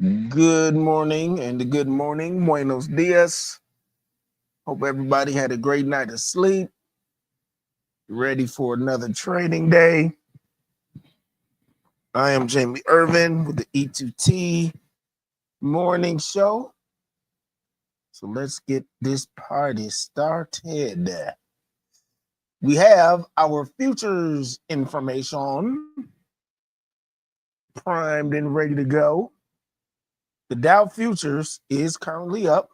Good morning and good morning. Buenos dias. Hope everybody had a great night of sleep. Ready for another trading day. I am Jamie Irvin with the E2T morning show. So let's get this party started. We have our futures information primed and ready to go. The Dow futures is currently up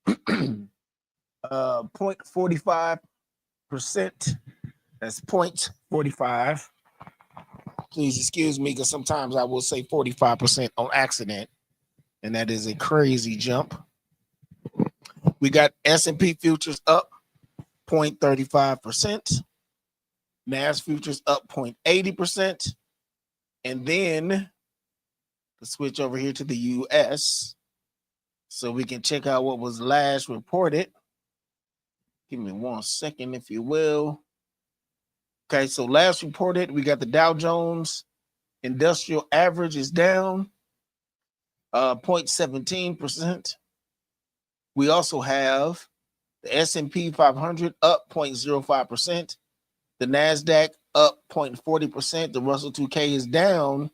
0.45%. That's 0.45. Please excuse me because sometimes I will say 45% on accident, and that is a crazy jump. We got S&P futures up 0.35%, NAS futures up 0.80%, and then let's switch over here to the US so we can check out what was last reported. Give me 1 second, if you will. Okay, so last reported, we got the Dow Jones Industrial Average is down 0.17%. We also have the S&P 500 up 0.05%. The NASDAQ up 0.40%. The Russell 2K is down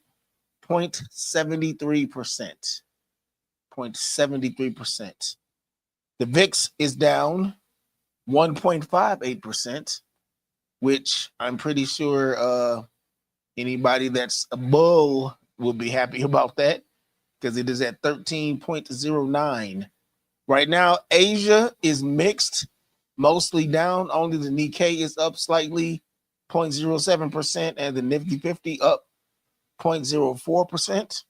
0.73%. 0.73%. The VIX is down 1.58%, which I'm pretty sure anybody that's a bull will be happy about that because it is at 13.09. Right now, Asia is mixed, mostly down. Only the Nikkei is up slightly, 0.07%, and the Nifty 50 up 0.04%.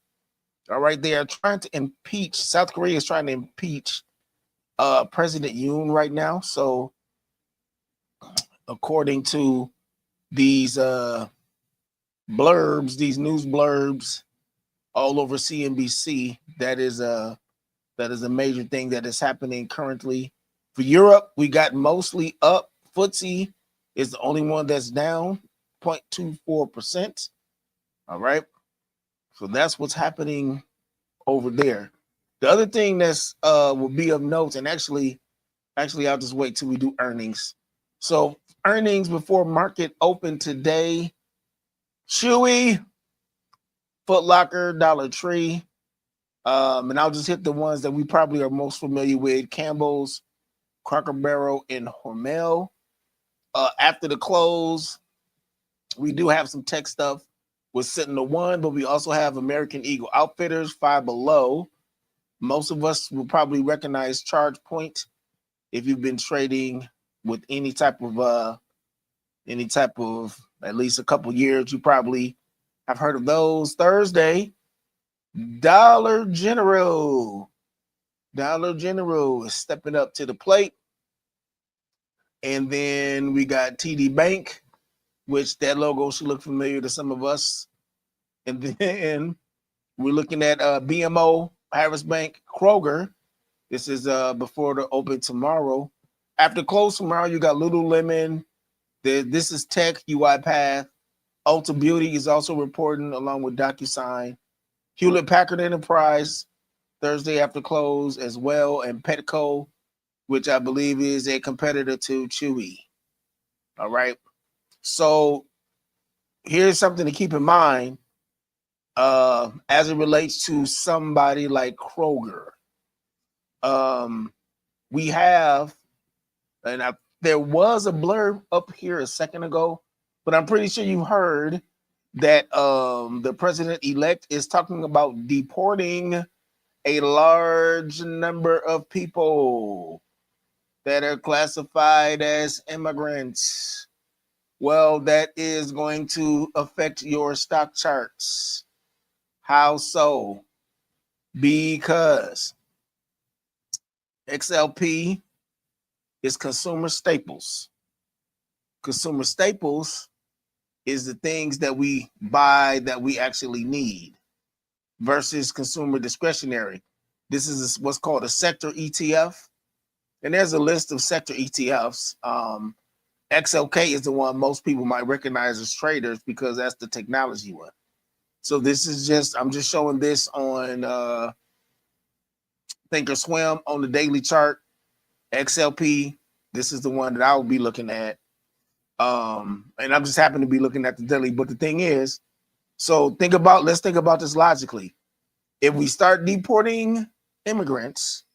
All right, they are trying to impeach. South Korea is trying to impeach President Yoon right now. So, according to these blurbs, these news blurbs all over CNBC, that is a major thing that is happening currently. For Europe, we got mostly up. FTSE is the only one that's down 0.24%. All right. So that's what's happening over there. The other thing that's will be of note, and actually I'll just wait till we do earnings. So earnings before market open today. Chewy, Foot Locker, Dollar Tree. And I'll just hit the ones that we probably are most familiar with: Campbell's, Cracker Barrel, and Hormel. After the close, we do have some tech stuff with Sentinel One, but we also have American Eagle Outfitters, Five Below. Most of us will probably recognize Charge Point if you've been trading with any type of at least a couple years. You probably have heard of those. Thursday, Dollar General. Dollar General is stepping up to the plate. And then we got TD Bank, which that logo should look familiar to some of us. And then we're looking at BMO, Harris Bank, Kroger. This is before the open tomorrow. After close tomorrow, you got Lululemon. This is Tech, UiPath. Ulta Beauty is also reporting along with DocuSign. Hewlett Packard Enterprise, Thursday after close as well. And Petco, which I believe is a competitor to Chewy. All right. So here's something to keep in mind as it relates to somebody like Kroger. We have, and there was a blurb up here a second ago, but I'm pretty sure you've heard that the president-elect is talking about deporting a large number of people that are classified as immigrants. Well, that is going to affect your stock charts. How so? Because XLP is consumer staples. Consumer staples is the things that we buy that we actually need versus consumer discretionary. This is what's called a sector ETF. And there's a list of sector ETFs. XLK is the one most people might recognize as traders because that's the technology one. So this is just, I'm just showing this on Thinkorswim on the daily chart. XLP, this is the one that I will be looking at. And I'm just happen to be looking at the daily. But the thing is, so let's think about this logically. If we start deporting immigrants,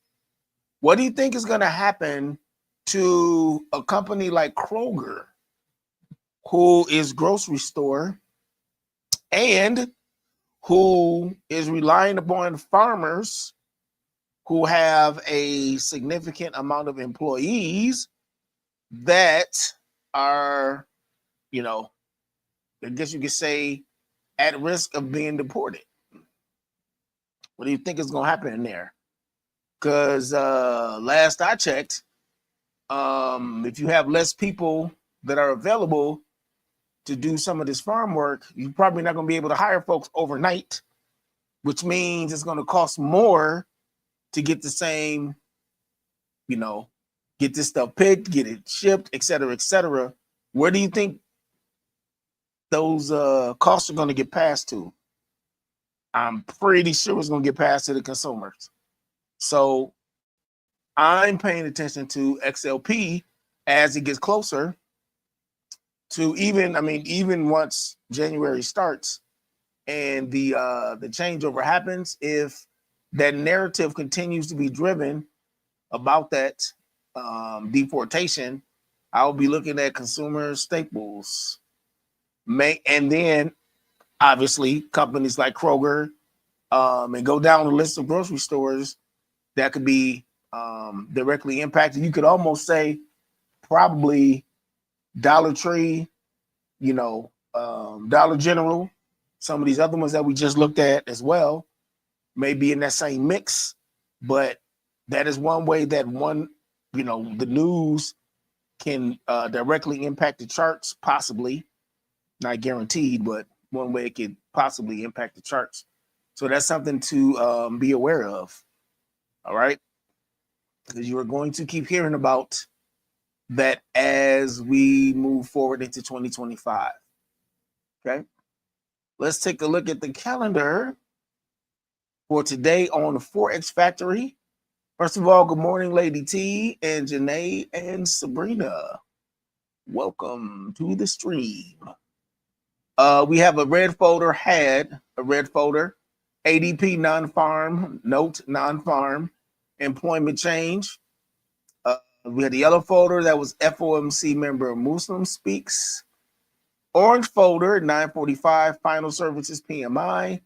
what do you think is going to happen to a company like Kroger, who is grocery store and who is relying upon farmers who have a significant amount of employees that are, you know, I guess you could say at risk of being deported? What do you think is going to happen in there? Because last I checked, if you have less people that are available to do some of this farm work, you're probably not going to be able to hire folks overnight, which means it's going to cost more to get the same, you know, get this stuff picked, get it shipped, et cetera, et cetera. Where do you think those costs are going to get passed to? I'm pretty sure it's going to get passed to the consumers. So I'm paying attention to XLP as it gets closer to even once January starts and the changeover happens, if that narrative continues to be driven about that deportation, I'll be looking at consumer staples. And then obviously companies like Kroger, and go down the list of grocery stores that could be directly impacted. You could almost say probably Dollar Tree, Dollar General, some of these other ones that we just looked at as well, may be in that same mix. But that is one way that the news can directly impact the charts, possibly, not guaranteed, but one way it could possibly impact the charts. So that's something to be aware of. All right. Because you are going to keep hearing about that as we move forward into 2025. Okay. Let's take a look at the calendar for today on the ForexFactory. First of all, good morning, Lady T and Janae and Sabrina. Welcome to the stream. We have a red folder, ADP non-farm, note non-farm, employment change. We had the yellow folder that was FOMC member Muslim speaks. Orange folder, 9:45, final services PMI.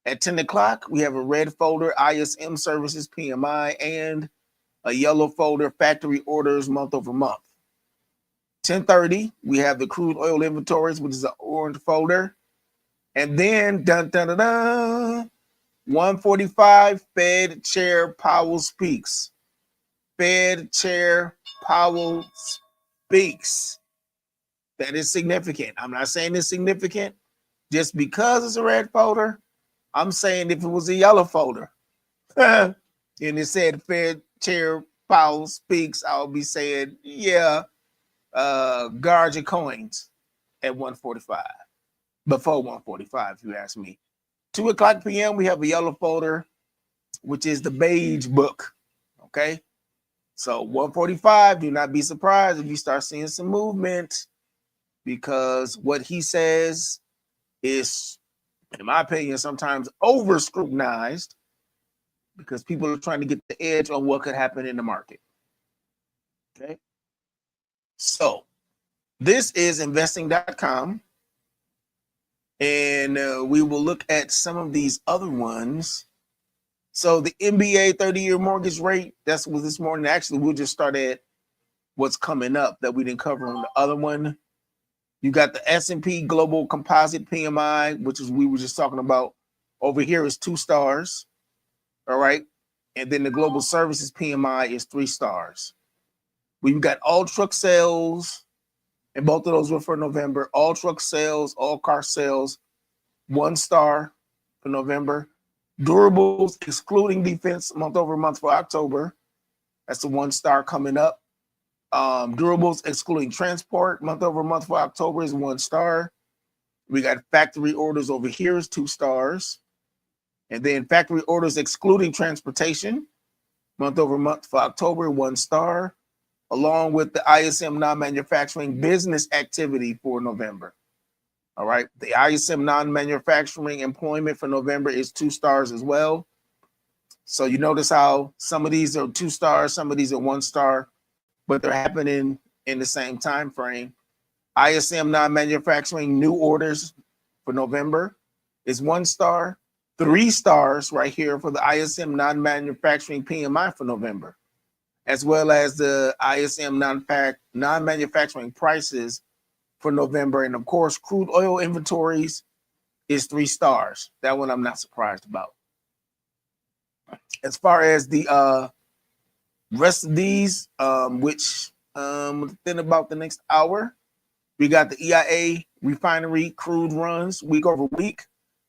At 10 o'clock, we have a red folder, ISM services PMI, and a yellow folder, factory orders month over month. 10:30, we have the crude oil inventories, which is an orange folder. And then, 1:45, Fed Chair Powell speaks. Fed Chair Powell speaks. That is significant. I'm not saying it's significant just because it's a red folder. I'm saying if it was a yellow folder and it said Fed Chair Powell speaks, I'll be saying, yeah, guard your coins at 1:45. Before 1:45, if you ask me. 2 o'clock p.m., we have a yellow folder, which is the beige book. Okay. So 1:45, do not be surprised if you start seeing some movement, because what he says is, in my opinion, sometimes over scrutinized because people are trying to get the edge on what could happen in the market. Okay. So this is investing.com. And we will look at some of these other ones. So the NBA 30-year mortgage rate, that's what this morning. Actually, we'll just start at what's coming up that we didn't cover on the other one. You got the S&P Global Composite PMI, which is we were just talking about. Over here is 2 stars. All right. And then the Global Services PMI is 3 stars. We've got all truck sales, and both of those were for November. All truck sales, all car sales, 1 star for November. Durables, excluding defense, month over month for October. That's the 1 star coming up. Durables, excluding transport, month over month for October is 1 star. We got factory orders over here is 2 stars. And then factory orders excluding transportation, month over month for October, 1 star, along with the ISM non-manufacturing business activity for November. All right. The ISM non-manufacturing employment for November is 2 stars as well. So you notice how some of these are 2 stars, some of these are 1 star, but they're happening in the same time frame. ISM non-manufacturing new orders for November is 1 star, 3 stars right here for the ISM non-manufacturing PMI for November, as well as the ISM non-manufacturing prices for November. And of course, crude oil inventories is 3 stars. That one I'm not surprised about. As far as the rest of these, which within about the next hour, we got the EIA refinery crude runs week over week,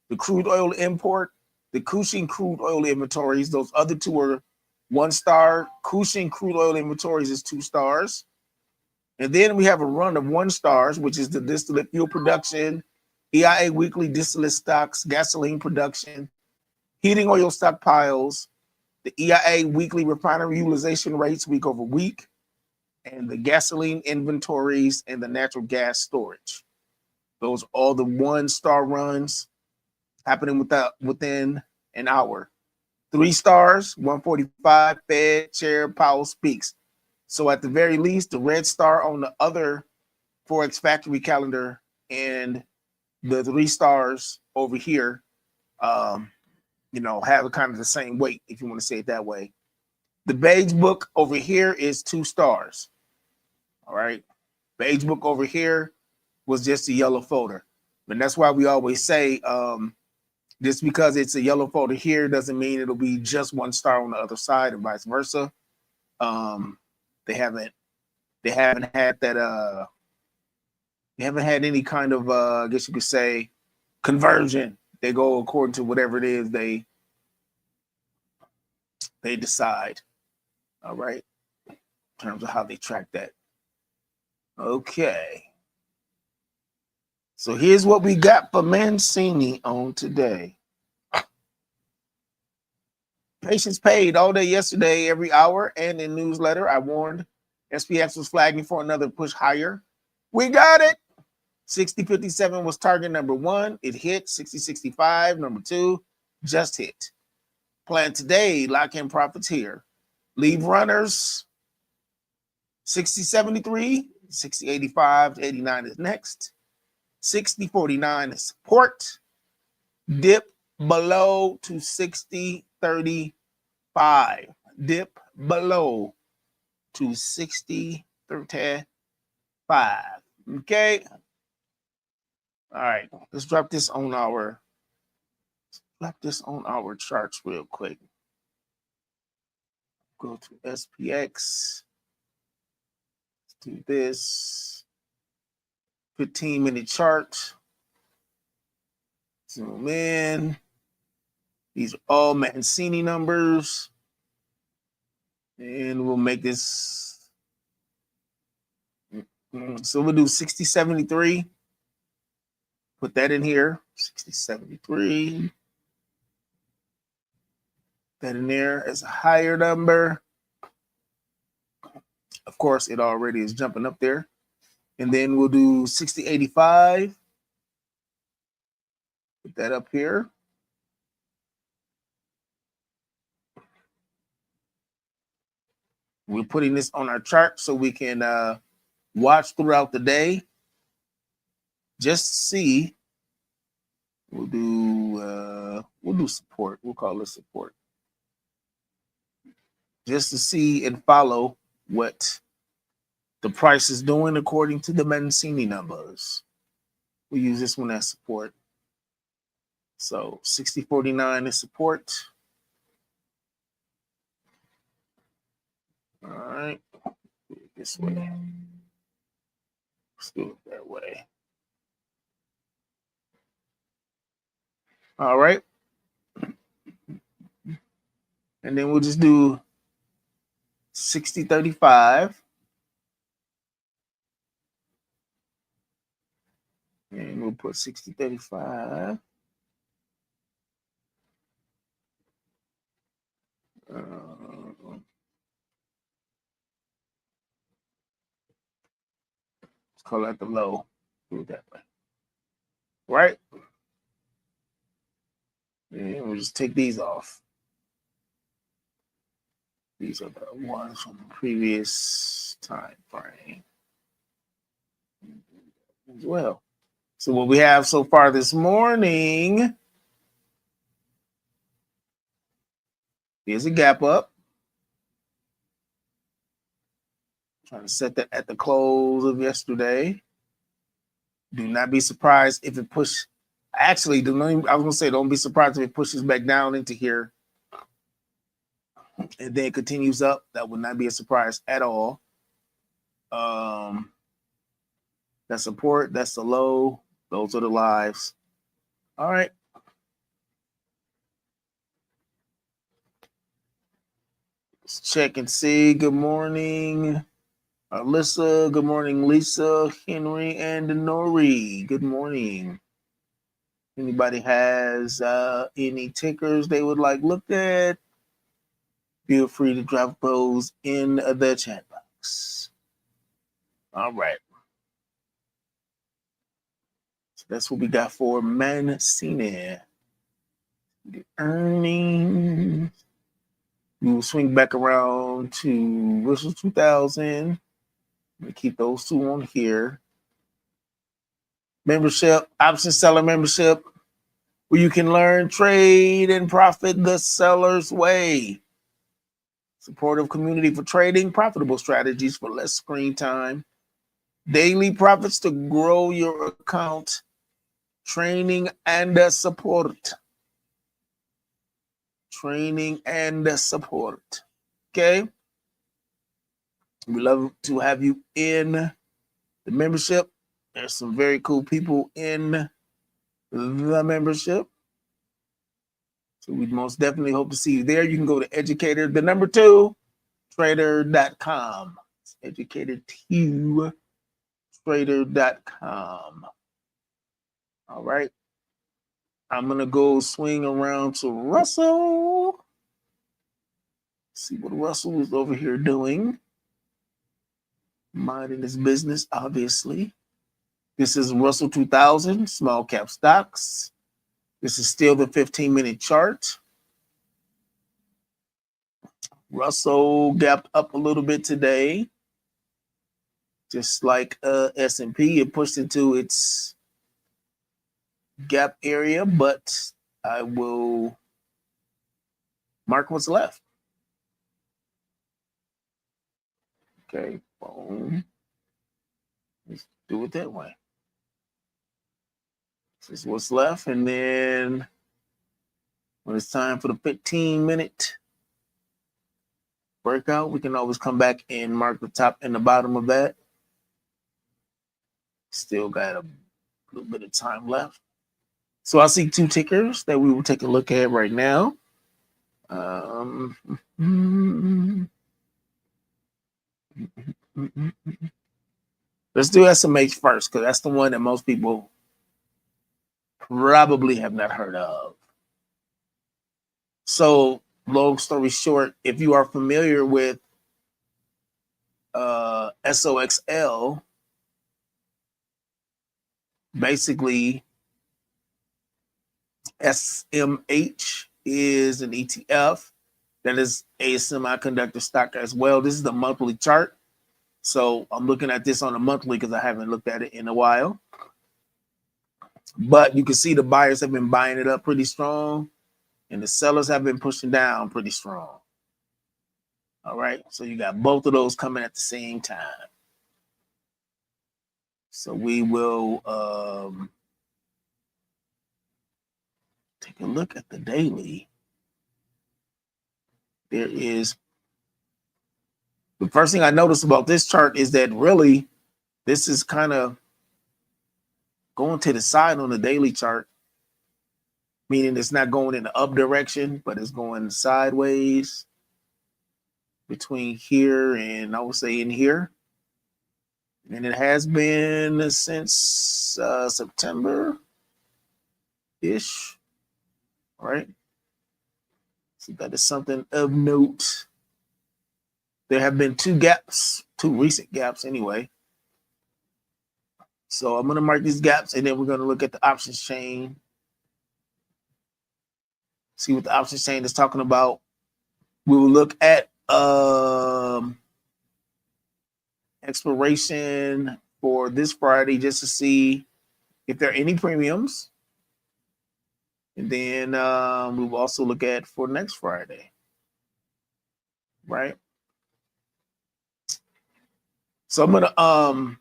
the crude oil import, the Cushing crude oil inventories. Those other 2 are 1 star. Cushing crude oil inventories is 2 stars. And then we have a run of 1 stars, which is the distillate fuel production, EIA weekly distillate stocks, gasoline production, heating oil stockpiles, the EIA weekly refinery utilization rates week over week, and the gasoline inventories and the natural gas storage. Those are all the 1 star runs happening within an hour. 3 stars, 1:45, Fed Chair Powell speaks. So at the very least, the red star on the other ForexFactory calendar and the 3 stars over here, have kind of the same weight, if you want to say it that way. The beige book over here is 2 stars. All right. Beige book over here was just a yellow folder. And that's why we always say, just because it's a yellow folder here doesn't mean it'll be just 1 star on the other side and vice versa. They haven't had that they haven't had any kind of I guess you could say conversion. They go according to whatever it is they decide. All right. In terms of how they track that. Okay. So here's what we got for Mancini on today. Patients paid all day yesterday, every hour, and in newsletter. I warned SPX was flagging for another push higher. We got it. 60.57 was target number 1. It hit. 60.65, number 2, just hit. Plan today, lock in profits here. Leave runners. 60.73, 60.85 to 89 is next. 60.49 is support. Dip below to 60.35. Dip below to 60.35. Okay. All right. Let's drop this on our charts real quick. Go to SPX. Let's do this. 15-minute chart. Zoom in. These are all Mancini numbers. And we'll make this. So we'll do 60.73. Put that in here. 60.73. That in there as a higher number. Of course, it already is jumping up there. And then we'll do 60.85. Put that up here. We're putting this on our chart so we can watch throughout the day. Just to see. We'll do support. We'll call it support. Just to see and follow what the price is doing according to the Mancini numbers. We use this one as support. So 60.49 is support. All right. Do it this way. Let's do it that way. All right. And then we'll just do 60.35. And we'll we'll put 60.35. Let's call that the low. Do it that way. Right? And we'll just take these off. These are the ones from the previous time frame as well. So what we have so far this morning is a gap up. Trying to set that at the close of yesterday. Do not be surprised if it pushes. Actually, I was going to say, don't be surprised if it pushes back down into here and then it continues up. That would not be a surprise at all. That's support. That's the low. Those are the lives. All right. Let's check and see. Good morning, Alyssa. Good morning, Lisa, Henry, and Nori. Good morning. Anybody has any tickers they would like looked at? Feel free to drop those in the chat box. All right. So that's what we got for Mancini. The earnings. We will swing back around to Russell 2000. We keep those two on here. Membership, option seller membership, where you can learn, trade, and profit the seller's way. Supportive community for trading, profitable strategies for less screen time, daily profits to grow your account, training and support. Training and support. Okay? We love to have you in the membership. There's some very cool people in the membership. So we most definitely hope to see you there. You can go to educator, the number 2, trader.com. It's educator2, trader.com. All right. I'm going to go swing around to Russell. See what Russell is over here doing. Minding his business, obviously. This is Russell 2000, small cap stocks. This is still the 15-minute chart. Russell gapped up a little bit today. Just like S&P, it pushed into its gap area, but I will mark what's left. Okay, boom. Let's do it that way. This is what's left, and then when it's time for the 15-minute breakout, we can always come back and mark the top and the bottom of that. Still got a little bit of time left. So I see 2 tickers that we will take a look at right now. Let's do SMH first, because that's the one that most people probably have not heard of. So, long story short, if you are familiar with SOXL, basically SMH is an ETF that is a semiconductor stock as well. This is the monthly chart. So I'm looking at this on a monthly because I haven't looked at it in a while. But you can see the buyers have been buying it up pretty strong, and the sellers have been pushing down pretty strong. All right, so you got both of those coming at the same time. So we will take a look at the daily. There is, the first thing I noticed about this chart is that really this is kind of going to the side on the daily chart, meaning it's not going in the up direction, but it's going sideways between here and I would say in here. And it has been since September-ish, right? So that is something of note. There have been two recent gaps anyway. So I'm going to mark these gaps, and then we're going to look at the options chain. See what the options chain is talking about. We will look at expiration for this Friday just to see if there are any premiums. And then we will also look at for next Friday, right? So I'm gonna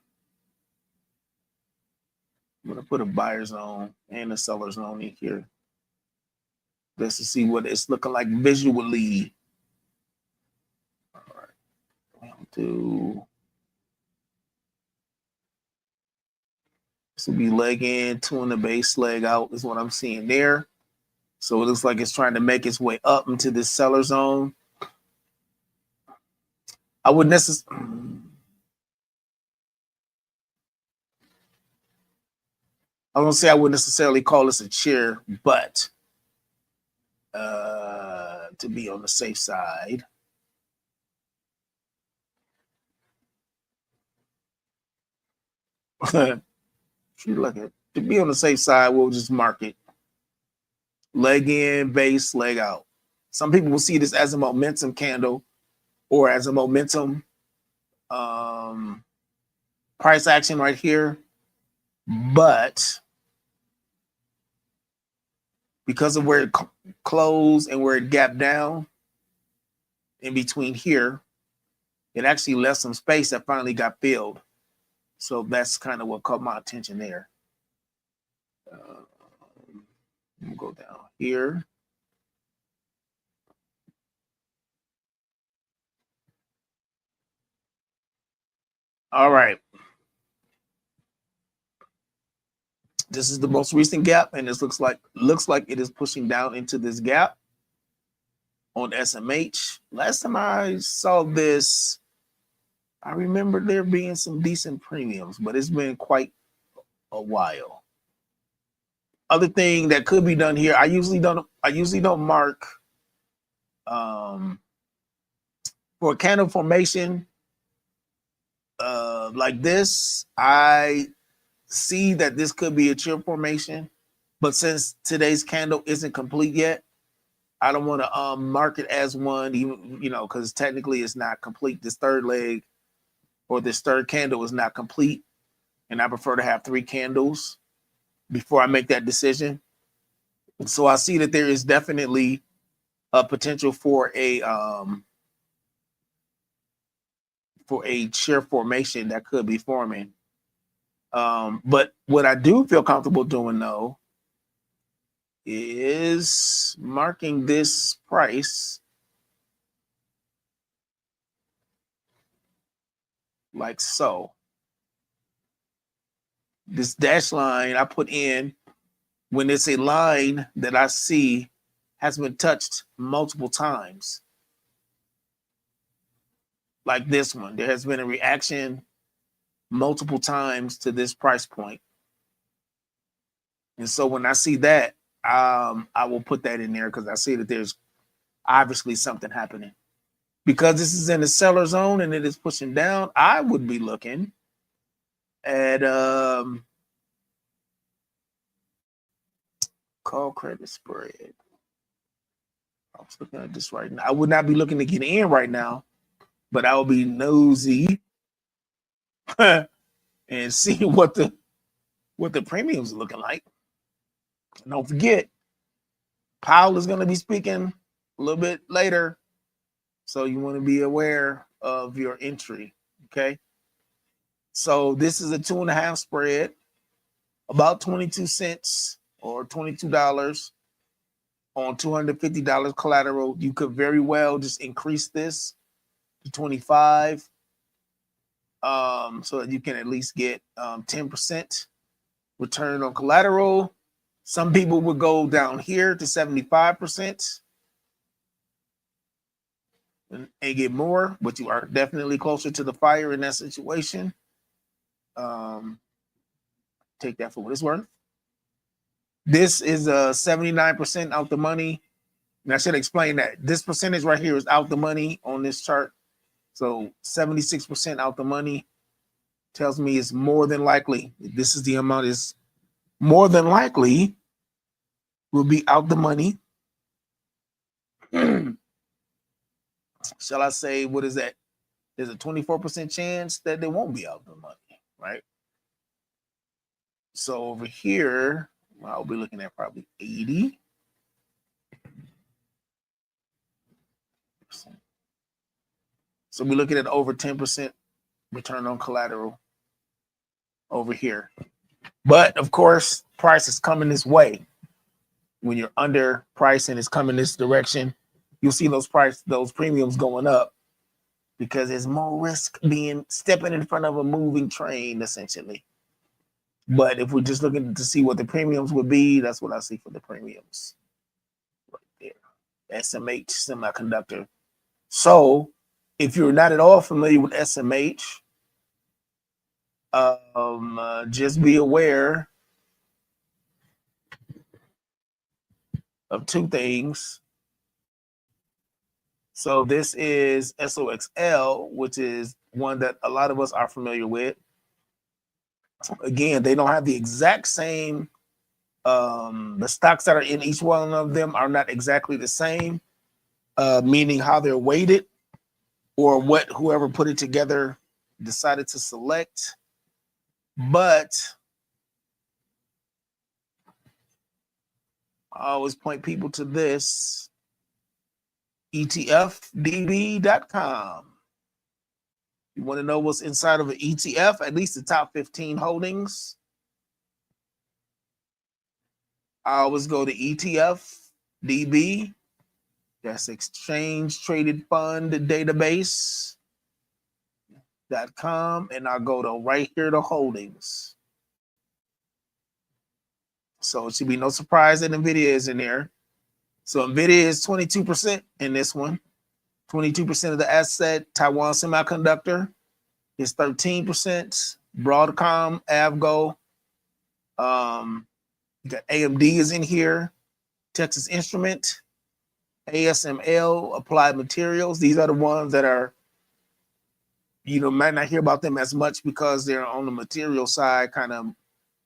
put a buyer zone and a seller zone in here just to see what it's looking like visually. All right, 1, 2. This will be leg in, 2 in the base, leg out is what I'm seeing there. So it looks like it's trying to make its way up into this seller zone. I wouldn't necessarily. I won't say I wouldn't necessarily call this a chair, but to be on the safe side, to be on the safe side, we'll just mark it leg in, base, leg out. Some people will see this as a momentum candle or as a momentum price action right here, but because of where it closed and where it gapped down in between here, it actually left some space that finally got filled. So that's kind of what caught my attention there. We'll go down here. All right. This is the most recent gap, and this looks like it is pushing down into this gap on SMH. Last time I saw this, I remember there being some decent premiums, but it's been quite a while. Other thing that could be done here, I usually don't mark for a candle formation like this. I see that this could be a chill formation, but since today's candle isn't complete yet, I don't want to mark it as one, even because technically it's not complete. This third leg or this third candle is not complete, and I prefer to have 3 candles before I make that decision. So I see that there is definitely a potential for a shear formation that could be forming. But what I do feel comfortable doing though is marking this price like so. This dash line I put in when it's a line that I see has been touched multiple times. Like this one, there has been a reaction multiple times to this price point. And so when I see that, I will put that in there because I see that there's obviously something happening. Because this is in the seller zone and it is pushing down, I would be looking at call credit spread. I was looking at this right now. I would not be looking to get in right now, but I will be nosy and see what the premiums are looking like. And don't forget, Powell is going to be speaking a little bit later, so you want to be aware of your entry. Okay, so this is a 2.5 spread, about 22 cents or $22 on $250 collateral. You could very well just increase this to 25, so that you can at least get 10% return on collateral. Some people would go down here to 75% and get more, but you are definitely closer to the fire in that situation. Take that for what it's worth. This is 79% out the money. And I should explain that this percentage right here is out the money on this chart. So 76% out the money tells me it's more than likely. This is the amount, is more than likely will be out the money. Shall I say, what is that? There's a 24% chance that they won't be out the money, right? So over here, I'll be looking at probably 80%. So we're looking at over 10% return on collateral over here. But of course, price is coming this way. When you're under price and it's coming this direction, you'll see those premiums going up because there's more risk stepping in front of a moving train, essentially. But if we're just looking to see what the premiums would be, that's what I see for the premiums right there. SMH semiconductor. So if you're not at all familiar with SMH, just be aware of two things. So this is SOXL, which is one that a lot of us are familiar with. Again, they don't have the exact same, the stocks that are in each one of them are not exactly the same, meaning how they're weighted or what whoever put it together decided to select. But I always point people to this, ETFDB.com. You want to know what's inside of an ETF, at least the top 15 holdings. I always go to ETFDB. That's Exchange Traded Fund Database.com. And I'll go to right here to holdings. So it should be no surprise that NVIDIA is in there. So NVIDIA is 22% in this one. 22% of the asset. Taiwan Semiconductor is 13%. Broadcom, Avgo. You got AMD is in here. Texas Instrument. ASML, Applied Materials. These are the ones that are, might not hear about them as much because they're on the material side, kind of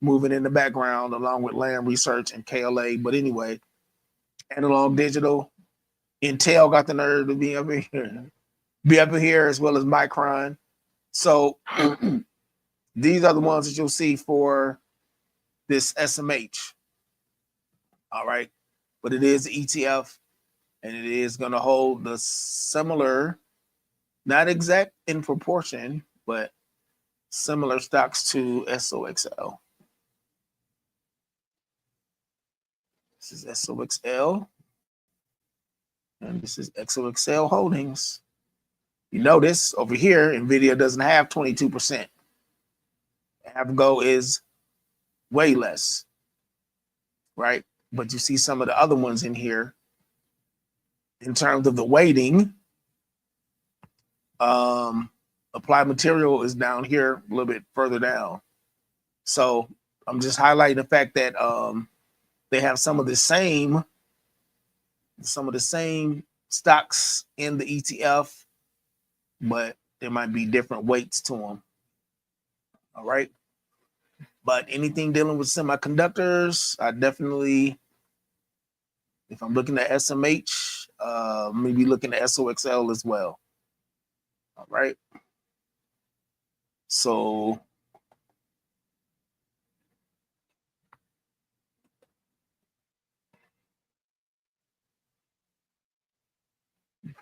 moving in the background along with Lam Research and KLA. But anyway, Analog Digital. Intel got the nerve to be up here, as well as Micron. So these are the ones that you'll see for this SMH. All right. But it is ETF, and it is going to hold the similar, not exact in proportion, but similar stocks to SOXL. This is SOXL. And this is XOXL Holdings. You notice over here, NVIDIA doesn't have 22%. Avgo is way less, right? But you see some of the other ones in here in terms of the weighting. Applied Material is down here a little bit further down. So I'm just highlighting the fact that they have some of the same stocks in the ETF, but there might be different weights to them. All right. But anything dealing with semiconductors, I definitely, if I'm looking at SMH, maybe looking at SOXL as well. All right. So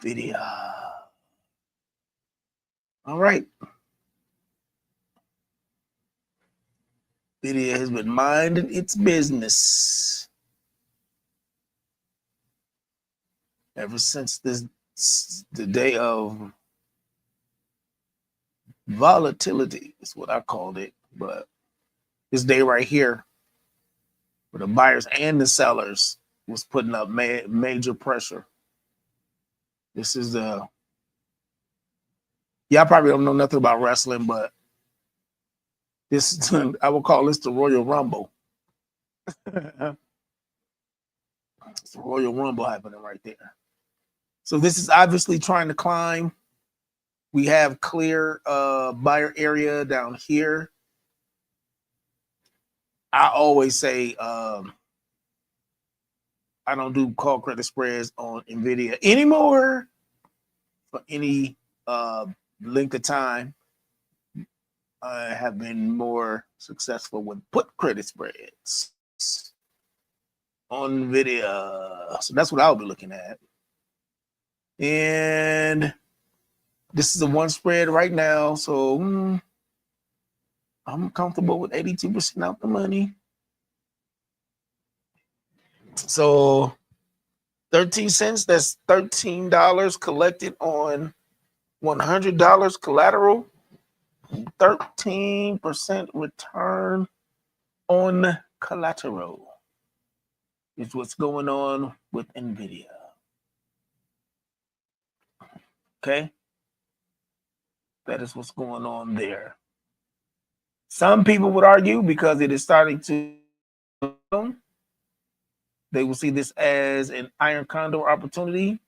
video. All right. Video has been minding its business ever since the day of volatility is what I called it. But this day right here, where the buyers and the sellers was putting up major pressure. This is y'all probably don't know nothing about wrestling, but This I will call this the Royal Rumble. It's the Royal Rumble happening right there. So this is obviously trying to climb. We have clear buyer area down here. I always say I don't do call credit spreads on NVIDIA anymore for any length of time. I have been more successful with put credit spreads on NVIDIA. So that's what I'll be looking at. And this is a one spread right now. So I'm comfortable with 82% out the money. So 13 cents, that's $13 collected on $100 collateral. 13% return on collateral is what's going on with NVIDIA. Okay. That is what's going on there. Some people would argue because it is starting to, they will see this as an iron condor opportunity.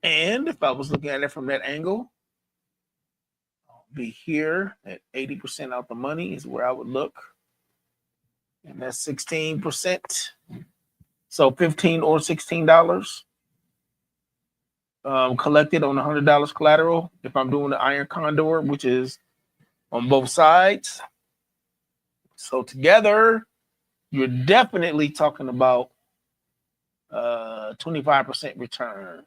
And if I was looking at it from that angle, I'll be here at 80% out the money is where I would look. And that's 16%. So $15 or $16 collected on $100 collateral. If I'm doing the iron condor, which is on both sides. So together, you're definitely talking about 25% return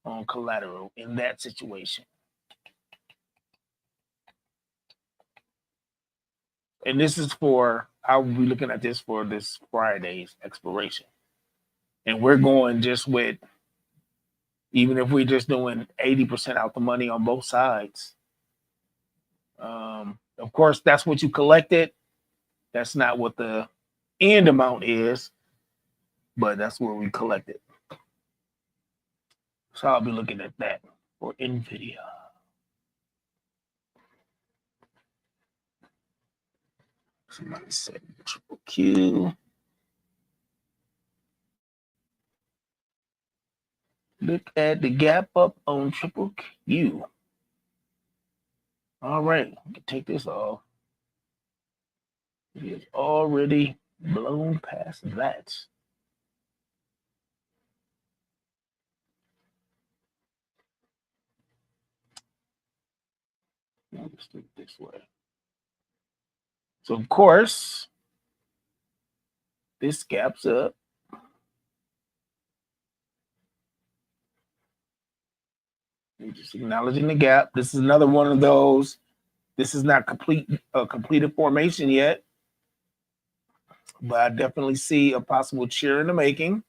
on collateral in that situation. And this is for, I will be looking at this for this Friday's expiration. And we're going just with, even if we're just doing 80% out the money on both sides. Of course, that's what you collected. That's not what the end amount is, but that's where we collected. So I'll be looking at that for NVIDIA. Somebody said triple Q. Look at the gap up on triple Q. All right, we can take this off. It is already blown past that. Let's do it this way. So of course, this gap's up. We're just acknowledging the gap. This is another one of those. This is not completed formation yet, but I definitely see a possible cheer in the making.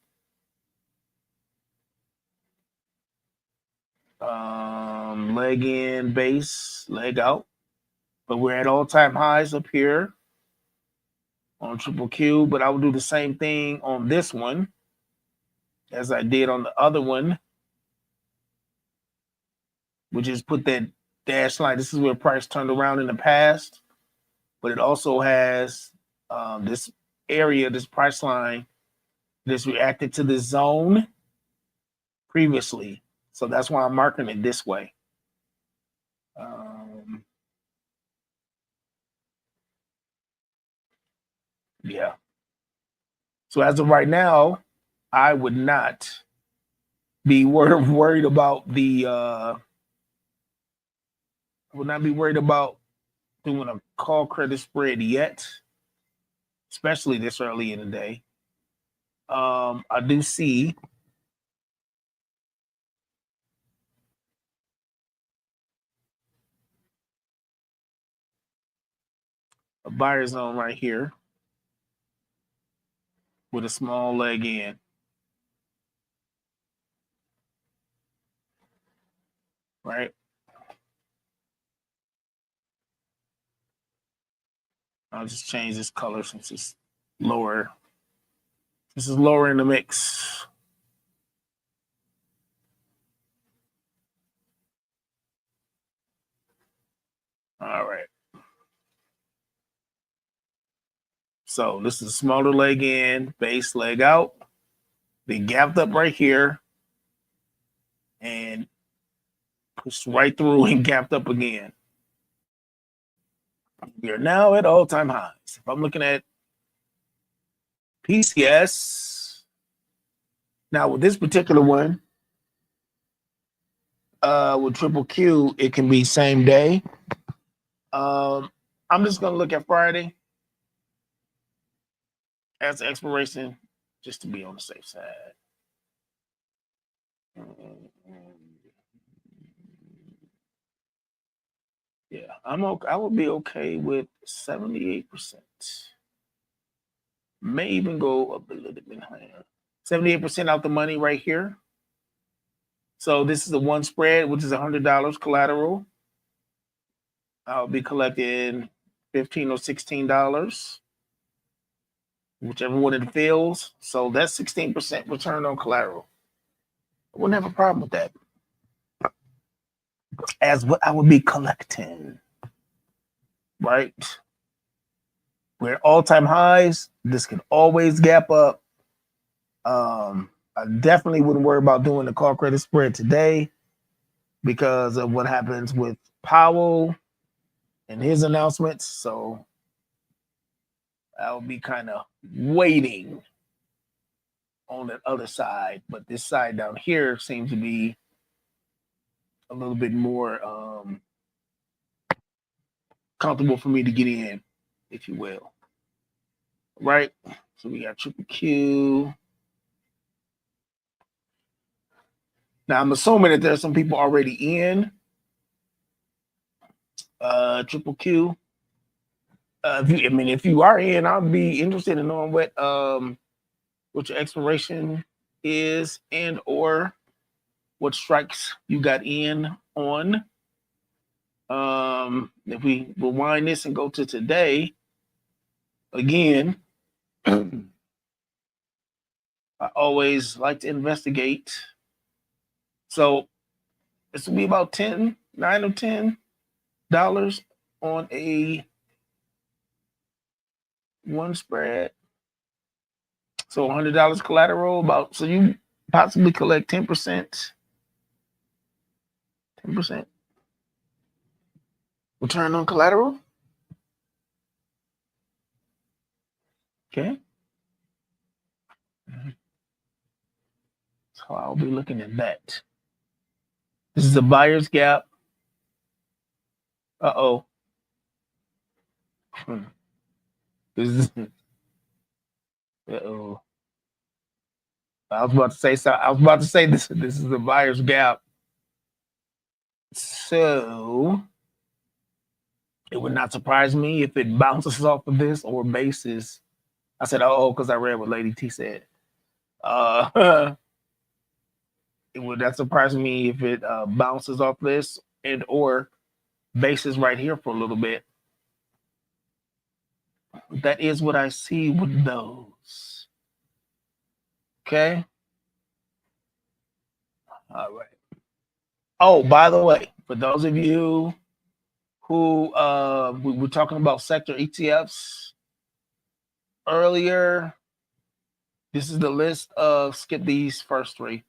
Leg in, base, leg out. But we're at all-time highs up here on triple Q, but I will do the same thing on this one as I did on the other one, which is put that dash line. This is where price turned around in the past, but it also has this area, this price line that's reacted to the zone previously. So that's why I'm marking it this way. Yeah. So as of right now, I would not be worried about the I would not be worried about doing a call credit spread yet, especially this early in the day. I do see a buyer zone right here with a small leg in. Right? I'll just change this color since it's lower. This is lower in the mix. All right. So this is smaller leg in, base leg out. They gapped up right here and pushed right through and gapped up again. We are now at all-time highs. If I'm looking at PCS, now with this particular one, with triple Q, it can be same day. I'm just gonna look at Friday as expiration, just to be on the safe side. Yeah, I would be okay with 78%. May even go up a little bit higher. 78% out the money right here. So this is the one spread, which is $100 collateral. I'll be collecting $15 or $16, whichever one it fills. So that's 16% return on collateral. I wouldn't have a problem with that. As what I would be collecting, right? We're at all-time highs. This can always gap up. I definitely wouldn't worry about doing the call credit spread today because of what happens with Powell and his announcements. So I'll be kind of waiting on the other side. But this side down here seems to be a little bit more comfortable for me to get in, if you will. Right? So we got triple Q. Now I'm assuming that there's some people already in triple Q. If you are in, I'll be interested in knowing what your expiration is and or what strikes you got in on. If we rewind this and go to today, again, I always like to investigate. So this will be about $9 or $10 on a one spread. So $100 collateral, so you possibly collect 10%. 10% return on collateral. Okay. So I'll be looking at that. This is a buyer's gap. Uh-oh. This is uh-oh. I was about to say this is a buyer's gap. So it would not surprise me if it bounces off of this or bases. I said, because I read what Lady T said. It would not surprise me if it bounces off this and or bases right here for a little bit. That is what I see with those. Okay. All right. Oh, by the way, for those of you who we were talking about sector ETFs earlier, this is the list of skip these first three.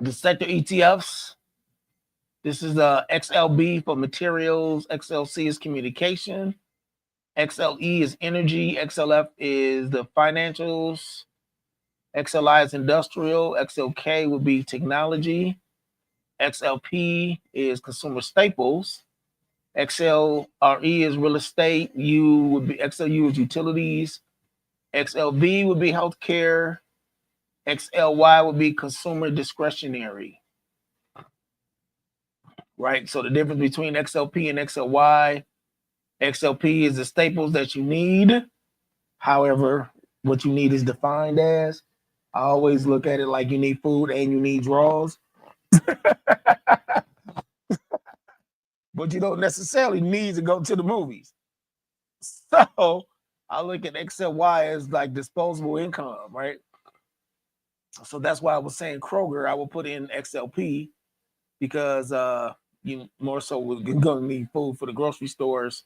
The sector ETFs. This is the XLB for materials, XLC is communication, XLE is energy, XLF is the financials, XLI is industrial, XLK would be technology, XLP is consumer staples, XLRE is real estate, XLU is utilities, XLV would be healthcare, XLY would be consumer discretionary. Right? So the difference between XLP and XLY, XLP is the staples that you need. However, what you need is defined as. I always look at it like you need food and you need draws. But you don't necessarily need to go to the movies. So I look at XLY as like disposable income, right? So that's why I was saying Kroger, I will put in XLP because you more so we're going to need food for the grocery stores.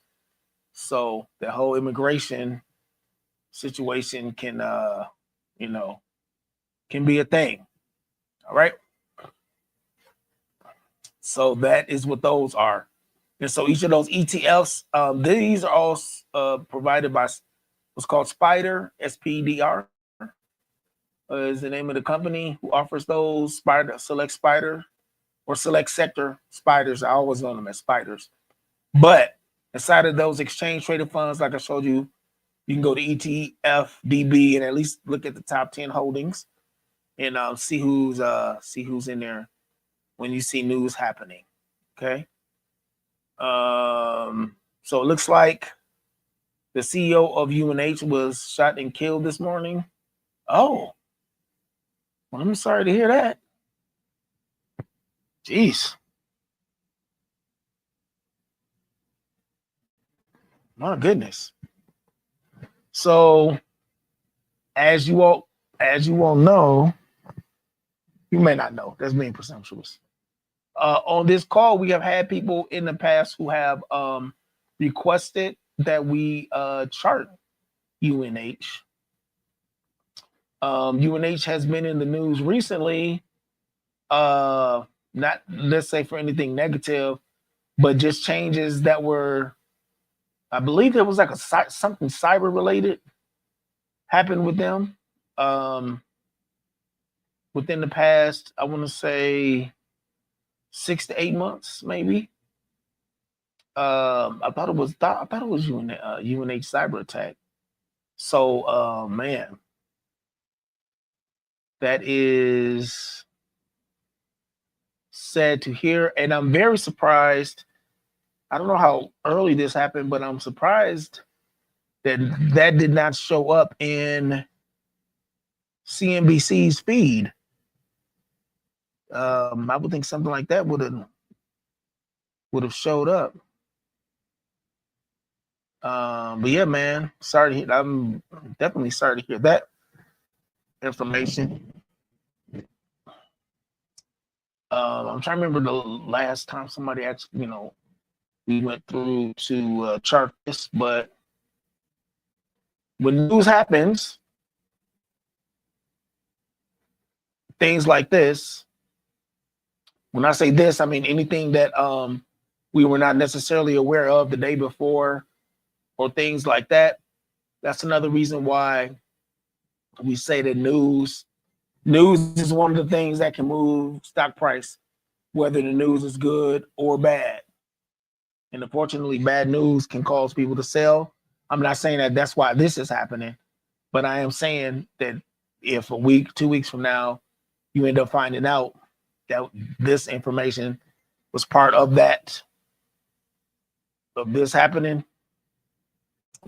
So the whole immigration situation can, you know, can be a thing. All right. So that is what those are. And so each of those ETFs, these are all provided by what's called Spider, SPDR, is the name of the company who offers those select Spider or select sector spiders. I always know them as spiders. But inside of those exchange traded funds, like I showed you, you can go to ETF DB and at least look at the top 10 holdings and see who's in there when you see news happening. Okay. So it looks like the CEO of UNH was shot and killed this morning. Oh, well, I'm sorry to hear that. Jeez. My goodness. So as you all know, you may not know, that's being presumptuous. On this call, we have had people in the past who have requested that we chart UNH. UNH has been in the news recently, not let's say for anything negative, but just changes that were, I believe it was like something cyber related happened with them within the past, I want to say 6 to 8 months, maybe. I thought it was UNH cyber attack. So, man, that is sad to hear, and I'm very surprised. I don't know how early this happened, but I'm surprised that that did not show up in CNBC's feed. I would think something like that would have showed up. But yeah, man, sorry to hear. I'm definitely sorry to hear that information. I'm trying to remember the last time somebody actually, we went through to chart this, but when news happens, things like this, when I say this, I mean anything that we were not necessarily aware of the day before or things like that. That's another reason why we say that news is one of the things that can move stock price, whether the news is good or bad. And unfortunately, bad news can cause people to sell. I'm not saying that that's why this is happening, but I am saying that if a week, 2 weeks from now, you end up finding out that this information was part of this happening,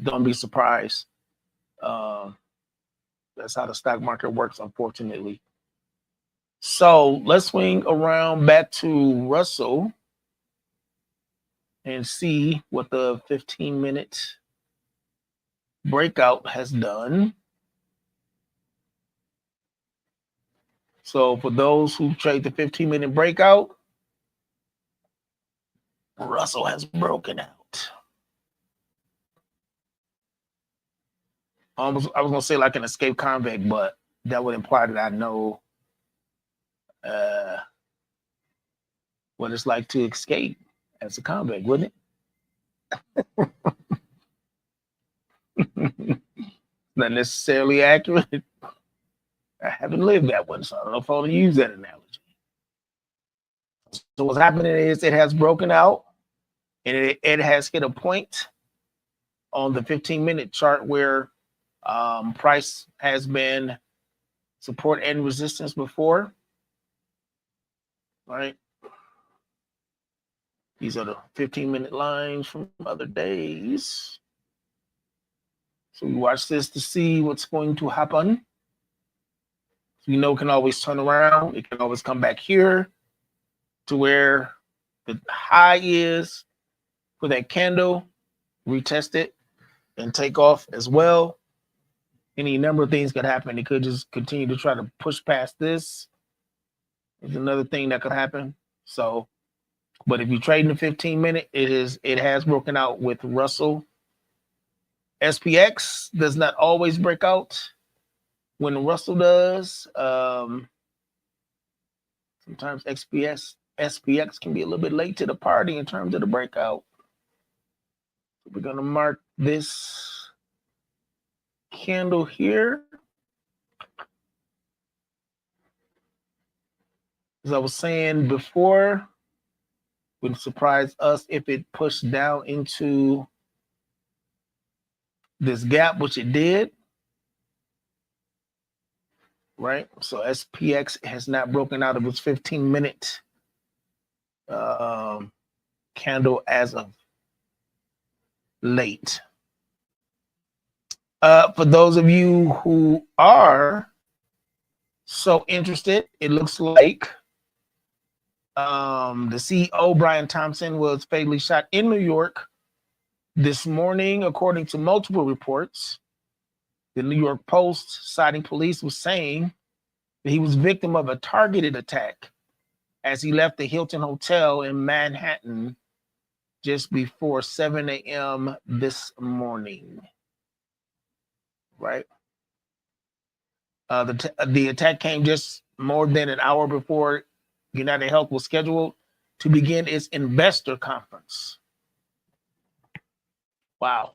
don't be surprised. That's how the stock market works, unfortunately. So let's swing around back to Russell and see what the 15-minute breakout has done. So for those who trade the 15-minute breakout, Russell has broken out. I was gonna say like an escape convict, but that would imply that I know what it's like to escape as a convict, wouldn't it? Not necessarily accurate. I haven't lived that one, so I don't know if I want to use that analogy. So what's happening is it has broken out, and it has hit a point on the 15-minute chart where price has been support and resistance before. Right? These are the 15-minute lines from other days. So we watch this to see what's going to happen. You know, it can always turn around. It can always come back here to where the high is for that candle, retest it, and take off as well. Any number of things could happen. It could just continue to try to push past this. There's another thing that could happen. So But if you trade in the 15-minute, it has broken out with Russell. SPX does not always break out when Russell does. Sometimes SPX can be a little bit late to the party in terms of the breakout. We're going to mark this candle here. As I was saying before, wouldn't surprise us if it pushed down into this gap, which it did. Right? So SPX has not broken out of its 15-minute candle as of late. For those of you who are so interested, it looks like the CEO, Brian Thompson, was fatally shot in New York this morning, according to multiple reports. The New York Post, citing police, was saying that he was victim of a targeted attack as he left the Hilton Hotel in Manhattan just before 7 a.m. this morning. Right? The attack came just more than an hour before United Health was scheduled to begin its investor conference. Wow.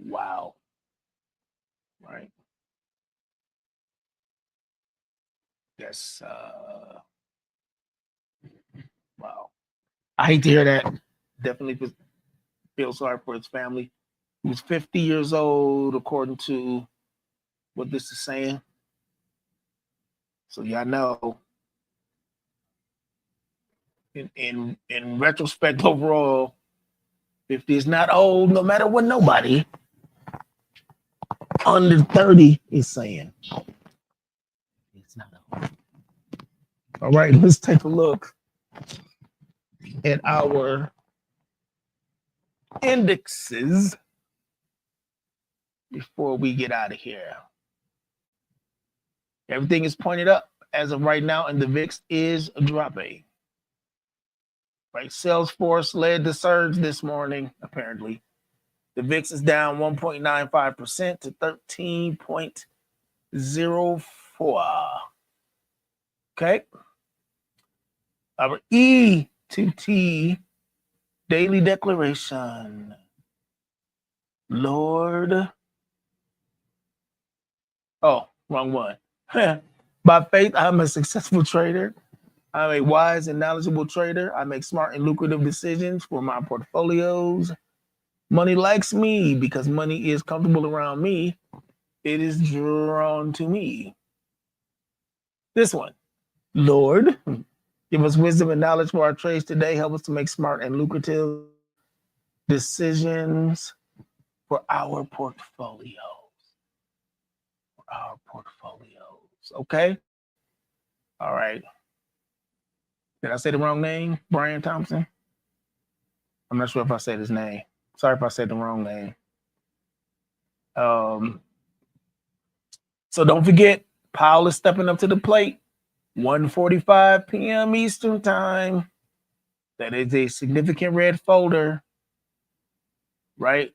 Wow. Right. Yes. Wow. I hate to hear that. Definitely feel sorry for his family. He was 50 years old, according to what this is saying. So y'all know, in retrospect, overall, 50 is not old, no matter what nobody under 30 is saying. It's not old. All right, let's take a look at our indexes before we get out of here. Everything is pointed up as of right now, and the VIX is dropping. Right, Salesforce led the surge this morning, apparently. The VIX is down 1.95% to 13.04. Okay. Our E2T daily declaration. Lord. Oh, wrong one. By faith, I'm a successful trader. I'm a wise and knowledgeable trader. I make smart and lucrative decisions for my portfolios. Money likes me because money is comfortable around me. It is drawn to me. This one. Lord, give us wisdom and knowledge for our trades today. Help us to make smart and lucrative decisions for our portfolios. Okay? All right. Did I say the wrong name? Brian Thompson? I'm not sure if I said his name. Sorry if I said the wrong name. So don't forget, Powell is stepping up to the plate. 1:45 p.m. Eastern time. That is a significant red folder, right?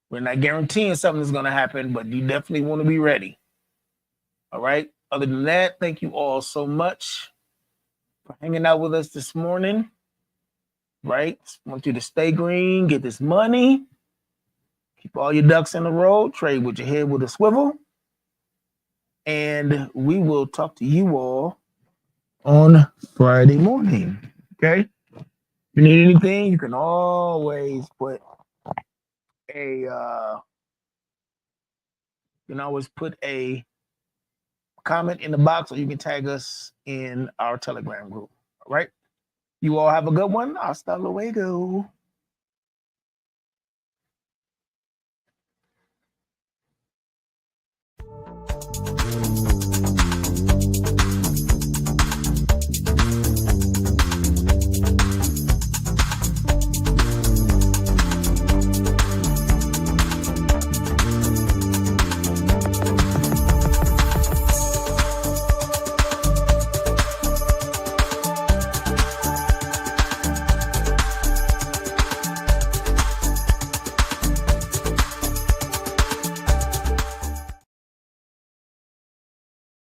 We're not guaranteeing something's going to happen, but you definitely want to be ready. All right. Other than that, thank you all so much for hanging out with us this morning. Right? Want you to stay green, get this money, keep all your ducks in a row, trade with your head with a swivel. And we will talk to you all on Friday morning. Okay? If you need anything, you can always put a comment in the box, or you can tag us in our Telegram group. All right? You all have a good one. Hasta luego.